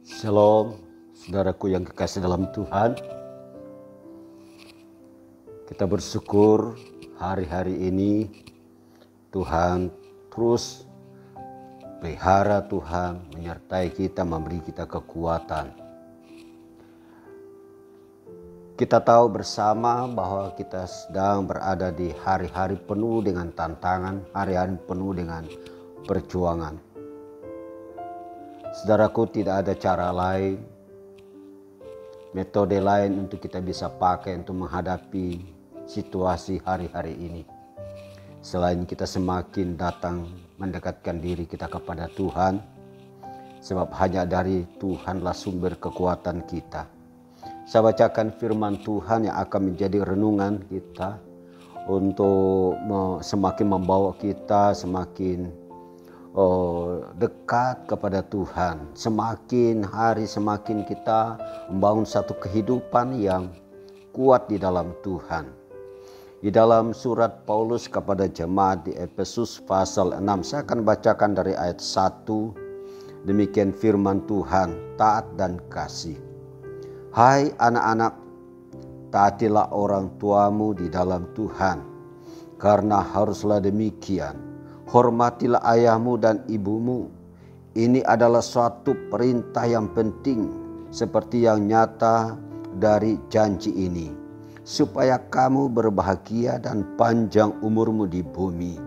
Shalom, saudaraku yang kekasih dalam Tuhan. Kita bersyukur hari-hari ini Tuhan terus pelihara, Tuhan menyertai kita, memberi kita kekuatan. Kita tahu bersama bahwa kita sedang berada di hari-hari penuh dengan tantangan, hari-hari penuh dengan perjuangan. Saudaraku, tidak ada cara lain, metode lain untuk kita bisa pakai untuk menghadapi situasi hari-hari ini. Selain kita semakin datang mendekatkan diri kita kepada Tuhan, sebab hanya dari Tuhanlah sumber kekuatan kita. Saya bacakan firman Tuhan yang akan menjadi renungan kita untuk semakin membawa kita semakin dekat kepada Tuhan. Semakin hari semakin kita membangun satu kehidupan yang kuat di dalam Tuhan. Di dalam surat Paulus kepada jemaat di Efesus pasal 6, saya akan bacakan dari ayat 1. Demikian firman Tuhan, taat dan kasih. Hai anak-anak, taatilah orang tuamu di dalam Tuhan, karena haruslah demikian. Hormatilah ayahmu dan ibumu. Ini adalah suatu perintah yang penting, seperti yang nyata dari janji ini, supaya kamu berbahagia dan panjang umurmu di bumi.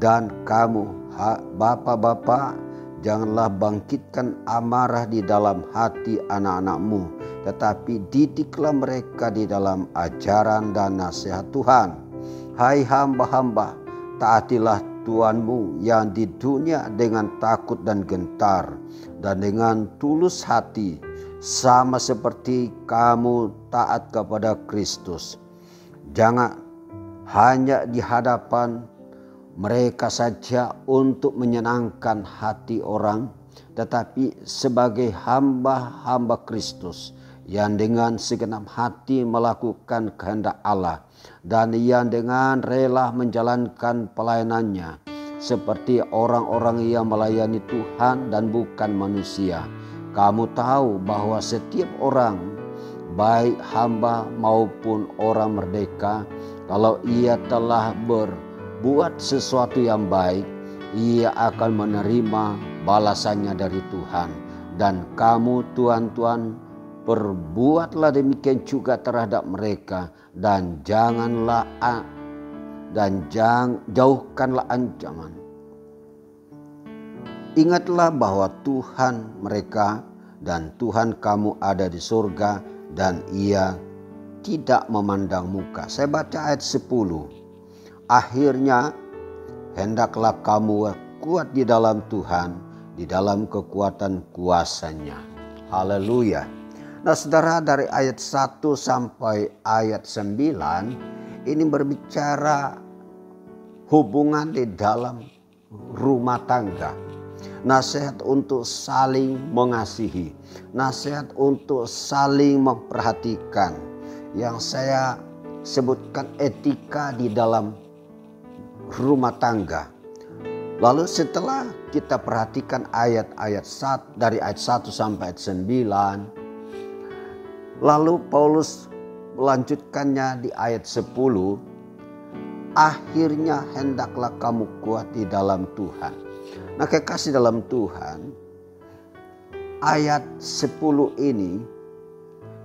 Dan kamu, bapak-bapak, janganlah bangkitkan amarah di dalam hati anak-anakmu, tetapi didiklah mereka di dalam ajaran dan nasihat Tuhan. Hai hamba-hamba, taatilah Tuhanmu yang di dunia dengan takut dan gentar dan dengan tulus hati, sama seperti kamu taat kepada Kristus. Jangan hanya di hadapan mereka saja untuk menyenangkan hati orang, tetapi sebagai hamba-hamba Kristus yang dengan segenap hati melakukan kehendak Allah dan yang dengan rela menjalankan pelayanannya seperti orang-orang yang melayani Tuhan dan bukan manusia. Kamu tahu bahwa setiap orang, baik hamba maupun orang merdeka, kalau ia telah berbuat sesuatu yang baik, ia akan menerima balasannya dari Tuhan. Dan kamu tuan-tuan, perbuatlah demikian juga terhadap mereka, dan jauhkanlah ancaman. Ingatlah bahwa Tuhan mereka dan Tuhan kamu ada di surga, dan ia tidak memandang muka. Saya baca ayat 10. Akhirnya hendaklah kamu kuat di dalam Tuhan, di dalam kekuatan kuasa-Nya. Haleluya. Nah saudara, dari ayat 1 sampai ayat 9 ini berbicara hubungan di dalam rumah tangga. Nasihat untuk saling mengasihi, nasihat untuk saling memperhatikan. Yang saya sebutkan etika di dalam rumah tangga. Lalu setelah kita perhatikan ayat-ayat dari ayat 1 sampai ayat 9, lalu Paulus melanjutkannya di ayat 10. Akhirnya hendaklah kamu kuat di dalam Tuhan. Nah kekasih dalam Tuhan, ayat 10 ini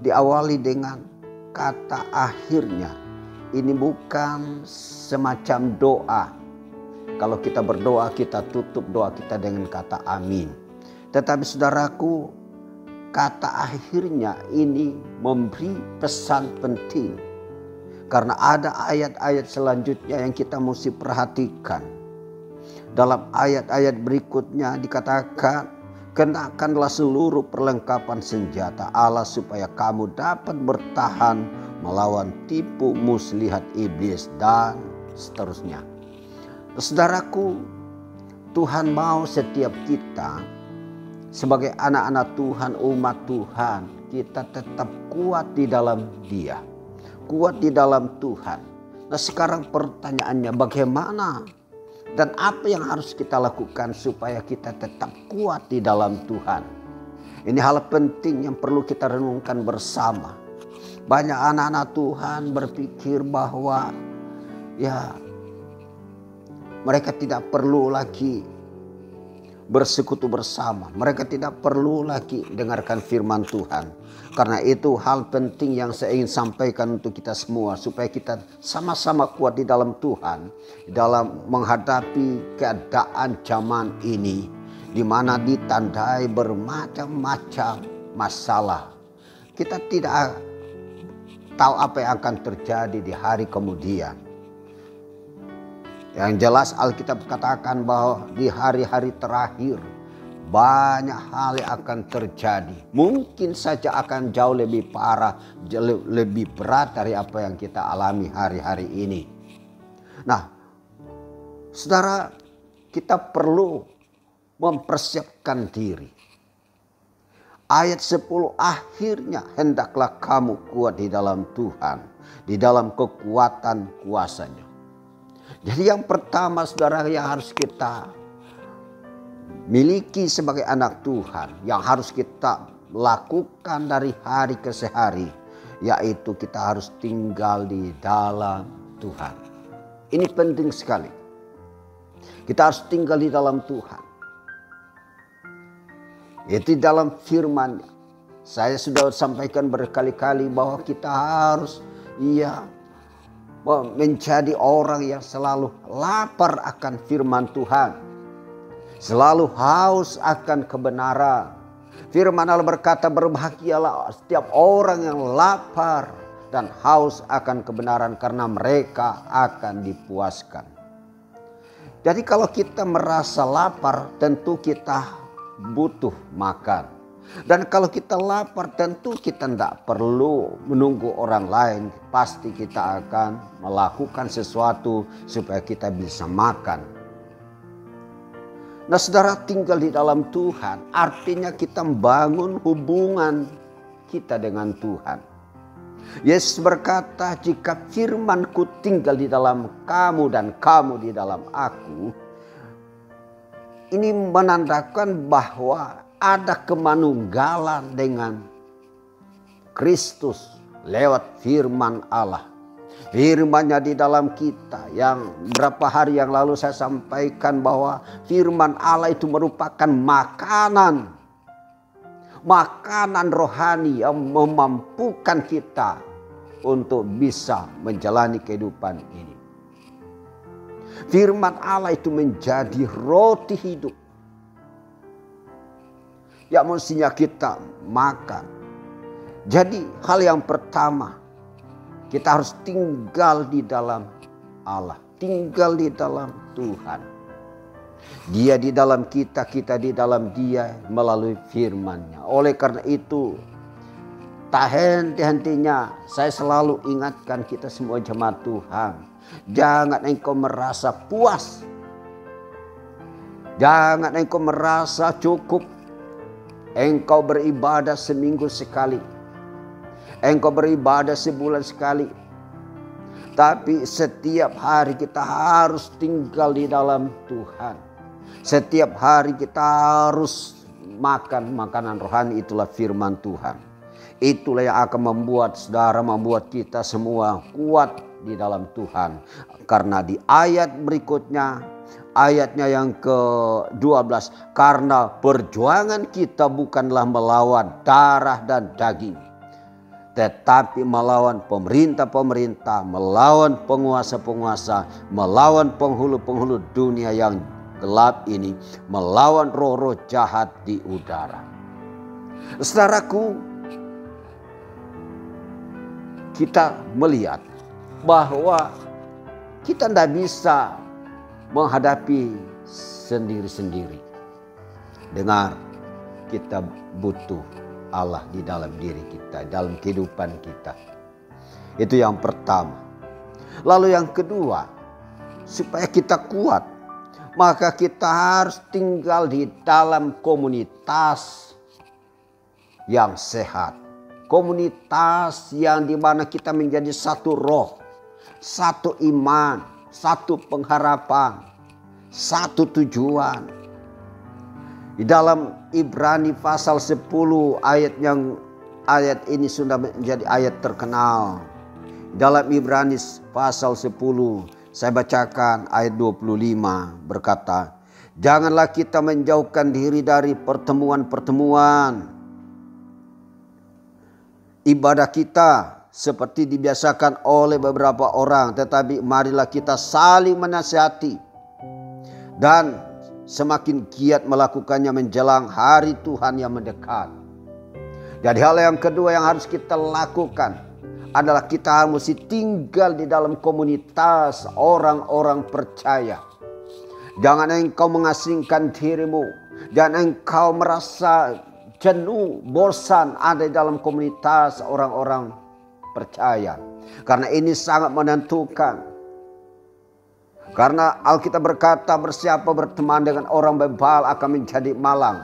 diawali dengan kata akhirnya. Ini bukan semacam doa. Kalau kita berdoa, kita tutup doa kita dengan kata amin. Tetapi saudaraku, kata akhirnya ini memberi pesan penting. Karena ada ayat-ayat selanjutnya yang kita mesti perhatikan. Dalam ayat-ayat berikutnya dikatakan, kenakanlah seluruh perlengkapan senjata Allah supaya kamu dapat bertahan melawan tipu muslihat iblis dan seterusnya. Saudaraku, Tuhan mau setiap kita sebagai anak-anak Tuhan, umat Tuhan, kita tetap kuat di dalam Dia, kuat di dalam Tuhan. Nah sekarang pertanyaannya, bagaimana dan apa yang harus kita lakukan supaya kita tetap kuat di dalam Tuhan? Ini hal penting yang perlu kita renungkan bersama. Banyak anak-anak Tuhan berpikir bahwa mereka tidak perlu lagi bersekutu bersama. Mereka tidak perlu lagi dengarkan firman Tuhan. Karena itu hal penting yang saya ingin sampaikan untuk kita semua. Supaya kita sama-sama kuat di dalam Tuhan. Dalam menghadapi keadaan zaman ini. Di mana ditandai bermacam-macam masalah. Kita tidak tahu apa yang akan terjadi di hari kemudian. Yang jelas Alkitab katakan bahwa di hari-hari terakhir banyak hal yang akan terjadi. Mungkin saja akan jauh lebih parah, jauh lebih berat dari apa yang kita alami hari-hari ini. Nah, saudara, kita perlu mempersiapkan diri. Ayat 10, akhirnya hendaklah kamu kuat di dalam Tuhan, di dalam kekuatan kuasa-Nya. Jadi yang pertama saudara yang harus kita miliki sebagai anak Tuhan, yang harus kita lakukan dari hari ke hari, yaitu kita harus tinggal di dalam Tuhan. Ini penting sekali. Kita harus tinggal di dalam Tuhan. Itu dalam firman-Nya. Saya sudah sampaikan berkali-kali bahwa kita harus menjadi orang yang selalu lapar akan firman Tuhan. Selalu haus akan kebenaran. Firman Allah berkata, berbahagialah setiap orang yang lapar dan haus akan kebenaran, karena mereka akan dipuaskan. Jadi kalau kita merasa lapar, tentu kita butuh makan. Dan kalau kita lapar, tentu kita tidak perlu menunggu orang lain. Pasti kita akan melakukan sesuatu supaya kita bisa makan. Nah saudara, tinggal di dalam Tuhan artinya kita membangun hubungan kita dengan Tuhan. Yesus berkata, jika firman-Ku tinggal di dalam kamu dan kamu di dalam aku. Ini menandakan bahwa ada kemanunggalan dengan Kristus lewat firman Allah. Firman-Nya di dalam kita, yang berapa hari yang lalu saya sampaikan bahwa firman Allah itu merupakan makanan rohani yang memampukan kita untuk bisa menjalani kehidupan ini. Firman Allah itu menjadi roti hidup yang mestinya kita makan. Jadi hal yang pertama, kita harus tinggal di dalam Allah, tinggal di dalam Tuhan. Dia di dalam kita, kita di dalam Dia melalui firman-Nya. Oleh karena itu, tak henti-hentinya saya selalu ingatkan kita semua jemaat Tuhan, jangan engkau merasa puas, jangan engkau merasa cukup. Engkau beribadah seminggu sekali, engkau beribadah sebulan sekali. Tapi setiap hari kita harus tinggal di dalam Tuhan. Setiap hari kita harus makan makanan rohani, itulah firman Tuhan. Itulah yang akan membuat saudara, membuat kita semua kuat di dalam Tuhan. Karena di ayat berikutnya, ayatnya yang ke-12, karena perjuangan kita bukanlah melawan darah dan daging, tetapi melawan pemerintah-pemerintah, melawan penguasa-penguasa, melawan penghulu-penghulu dunia yang gelap ini, melawan roh-roh jahat di udara. Saudaraku, kita melihat bahwa kita tidak bisa menghadapi sendiri-sendiri. Dengar, kita butuh Allah di dalam diri kita, dalam kehidupan kita. Itu yang pertama. Lalu yang kedua, supaya kita kuat, maka kita harus tinggal di dalam komunitas yang sehat. Komunitas yang dimana kita menjadi satu roh, satu iman, satu pengharapan, satu tujuan. Di dalam Ibrani pasal 10 ayat ini sudah menjadi ayat terkenal. Dalam Ibrani pasal 10 saya bacakan ayat 25 berkata, janganlah kita menjauhkan diri dari pertemuan-pertemuan ibadah kita seperti dibiasakan oleh beberapa orang, tetapi marilah kita saling menasihati dan semakin giat melakukannya menjelang hari Tuhan yang mendekat. Jadi hal yang kedua yang harus kita lakukan adalah kita mesti tinggal di dalam komunitas orang-orang percaya. Jangan engkau mengasingkan dirimu, jangan engkau merasa jenuh, bosan ada di dalam komunitas orang-orang percaya. Karena ini sangat menentukan. Karena Alkitab berkata, bersiapa berteman dengan orang bebal akan menjadi malang.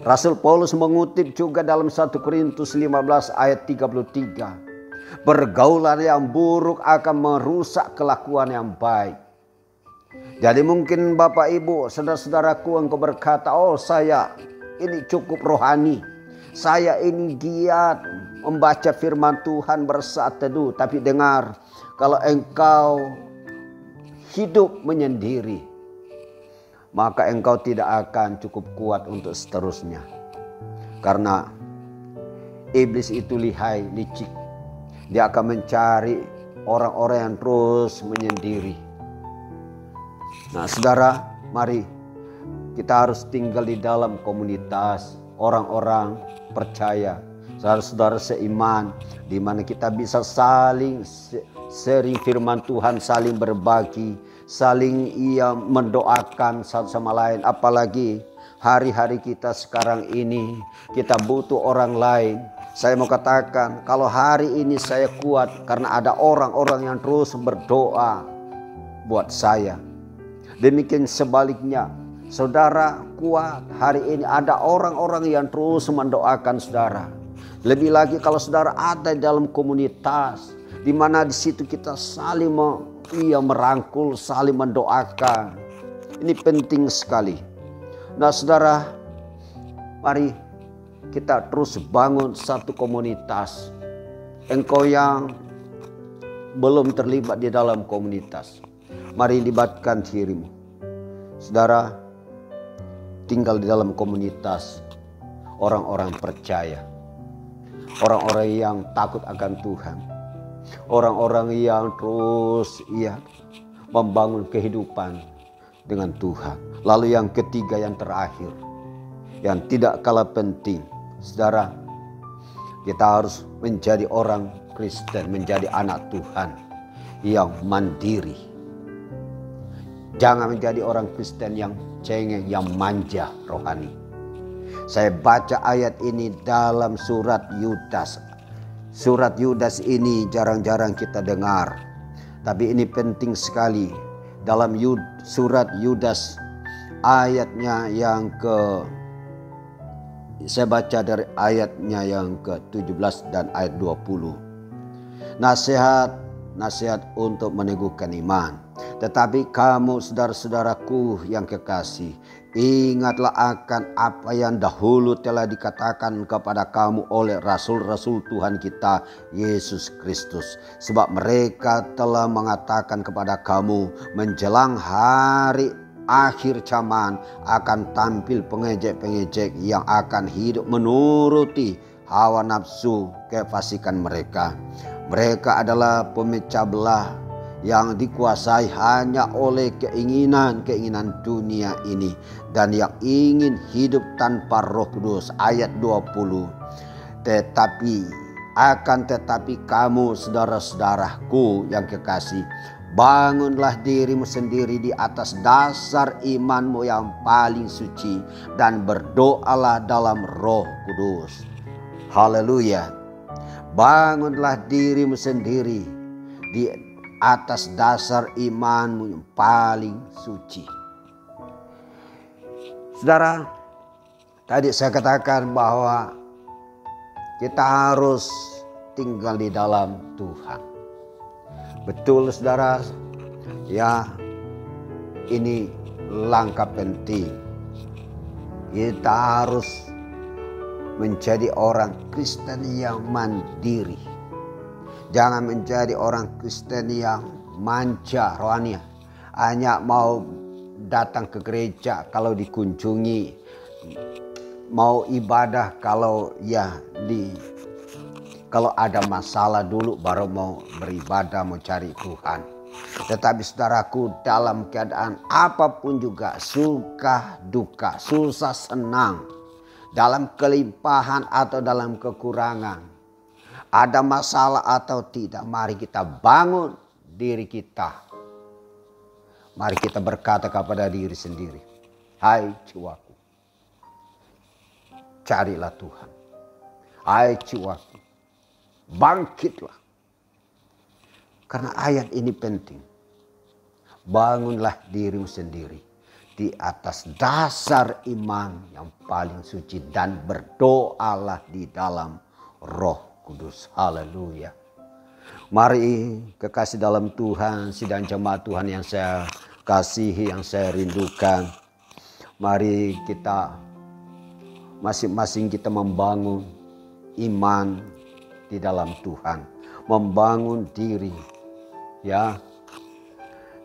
Rasul Paulus mengutip juga dalam 1 Korintus 15 ayat 33. Pergaulan yang buruk akan merusak kelakuan yang baik. Jadi mungkin Bapak Ibu, saudara-saudaraku, engkau berkata, oh saya ini cukup rohani. Saya ini giat membaca firman Tuhan bersaat teduh. Tapi dengar, kalau engkau hidup menyendiri, maka engkau tidak akan cukup kuat untuk seterusnya. Karena iblis itu lihai, licik. Dia akan mencari orang-orang yang terus menyendiri. Nah saudara, mari kita harus tinggal di dalam komunitas orang-orang percaya, saudara-saudara seiman, di mana kita bisa saling sharing firman Tuhan, saling berbagi, saling mendoakan satu sama lain. Apalagi hari-hari kita sekarang ini, kita butuh orang lain. Saya mau katakan, kalau hari ini saya kuat karena ada orang-orang yang terus berdoa buat saya. Demikian sebaliknya, saudara kuat hari ini ada orang-orang yang terus mendoakan saudara. Lebih lagi kalau saudara ada dalam komunitas, di mana di situ kita saling merangkul, saling mendoakan. Ini penting sekali. Nah saudara, mari kita terus bangun satu komunitas. Engkau yang belum terlibat di dalam komunitas, mari libatkan dirimu. Saudara, tinggal di dalam komunitas orang-orang percaya, orang-orang yang takut akan Tuhan, orang-orang yang terus membangun kehidupan dengan Tuhan. Lalu yang ketiga, yang terakhir, yang tidak kalah penting, saudara, kita harus menjadi orang Kristen, menjadi anak Tuhan yang mandiri. Jangan menjadi orang Kristen yang cengeng, yang manja rohani. Saya baca ayat ini dalam surat Yudas. Surat Yudas ini jarang-jarang kita dengar, tapi ini penting sekali. Dalam surat Yudas ayatnya yang saya baca dari ayatnya yang ke-17 dan ayat 20. Nasihat untuk meneguhkan iman. Tetapi kamu saudara-saudaraku yang kekasih, ingatlah akan apa yang dahulu telah dikatakan kepada kamu oleh rasul-rasul Tuhan kita Yesus Kristus. Sebab mereka telah mengatakan kepada kamu, menjelang hari akhir zaman akan tampil pengejek-pengejek yang akan hidup menuruti hawa nafsu kefasikan mereka. Mereka adalah pemecah belah yang dikuasai hanya oleh keinginan-keinginan dunia ini dan yang ingin hidup tanpa Roh Kudus. Ayat 20. Tetapi kamu saudara-saudaraku yang kekasih, bangunlah dirimu sendiri di atas dasar imanmu yang paling suci dan berdoalah dalam Roh Kudus. Haleluya. Bangunlah dirimu sendiri di atas dasar imanmu yang paling suci. Saudara, tadi saya katakan bahwa kita harus tinggal di dalam Tuhan. Betul saudara, ya ini langkah penting. Kita harus menjadi orang Kristen yang mandiri. Jangan menjadi orang Kristen yang manja rohani. Hanya mau datang ke gereja kalau dikunjungi. Mau ibadah kalau kalau ada masalah dulu baru mau beribadah, mau cari Tuhan. Tetapi saudaraku, dalam keadaan apapun juga, suka duka, susah senang, dalam kelimpahan atau dalam kekurangan, ada masalah atau tidak, mari kita bangun diri kita. Mari kita berkata kepada diri sendiri, hai jiwaku, carilah Tuhan. Hai jiwaku, bangkitlah. Karena ayat ini penting. Bangunlah dirimu sendiri di atas dasar iman yang paling suci dan berdoalah di dalam Roh Kudus. Haleluya. Mari kekasih dalam Tuhan, sidang jemaat Tuhan yang saya kasihi, yang saya rindukan. Mari kita masing-masing kita membangun iman di dalam Tuhan, membangun diri. Ya,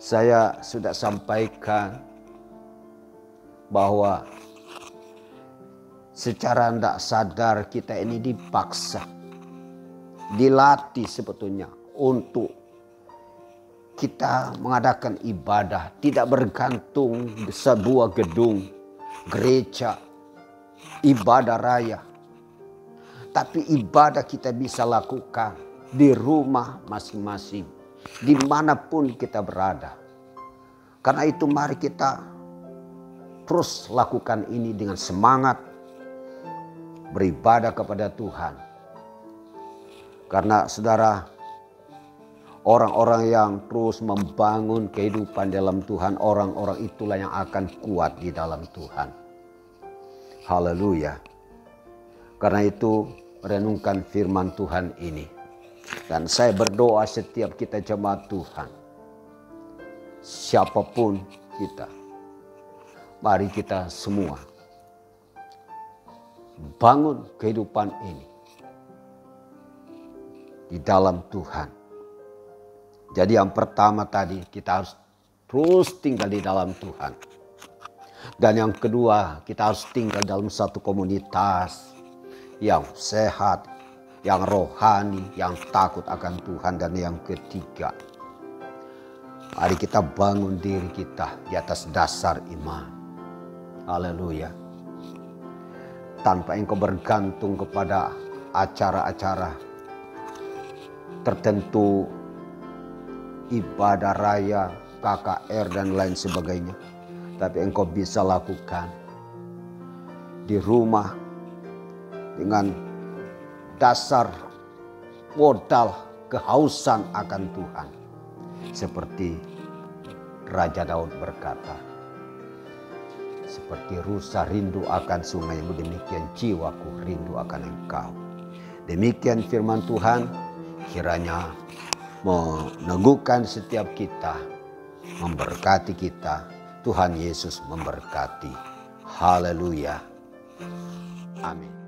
saya sudah sampaikan bahwa secara tidak sadar kita ini dipaksa, dilatih sebetulnya untuk kita mengadakan ibadah tidak bergantung di sebuah gedung, gereja, ibadah raya. Tapi ibadah kita bisa lakukan di rumah masing-masing, dimanapun kita berada. Karena itu mari kita terus lakukan ini dengan semangat beribadah kepada Tuhan. Karena saudara, orang-orang yang terus membangun kehidupan dalam Tuhan, orang-orang itulah yang akan kuat di dalam Tuhan. Haleluya. Karena itu renungkan firman Tuhan ini. Dan saya berdoa setiap kita jemaat Tuhan, siapapun kita, mari kita semua bangun kehidupan ini di dalam Tuhan. Jadi yang pertama tadi, kita harus terus tinggal di dalam Tuhan. Dan yang kedua, kita harus tinggal dalam satu komunitas yang sehat, yang rohani, yang takut akan Tuhan. Dan yang ketiga, mari kita bangun diri kita di atas dasar iman. Haleluya. Tanpa engkau bergantung kepada acara-acara tertentu, ibadah raya, KKR dan lain sebagainya. Tapi engkau bisa lakukan di rumah dengan dasar modal kehausan akan Tuhan. Seperti Raja Daud berkata, seperti rusa rindu akan sungaimu, demikian jiwaku rindu akan engkau. Demikian firman Tuhan, kiranya meneguhkan setiap kita, memberkati kita. Tuhan Yesus memberkati. Haleluya. Amin.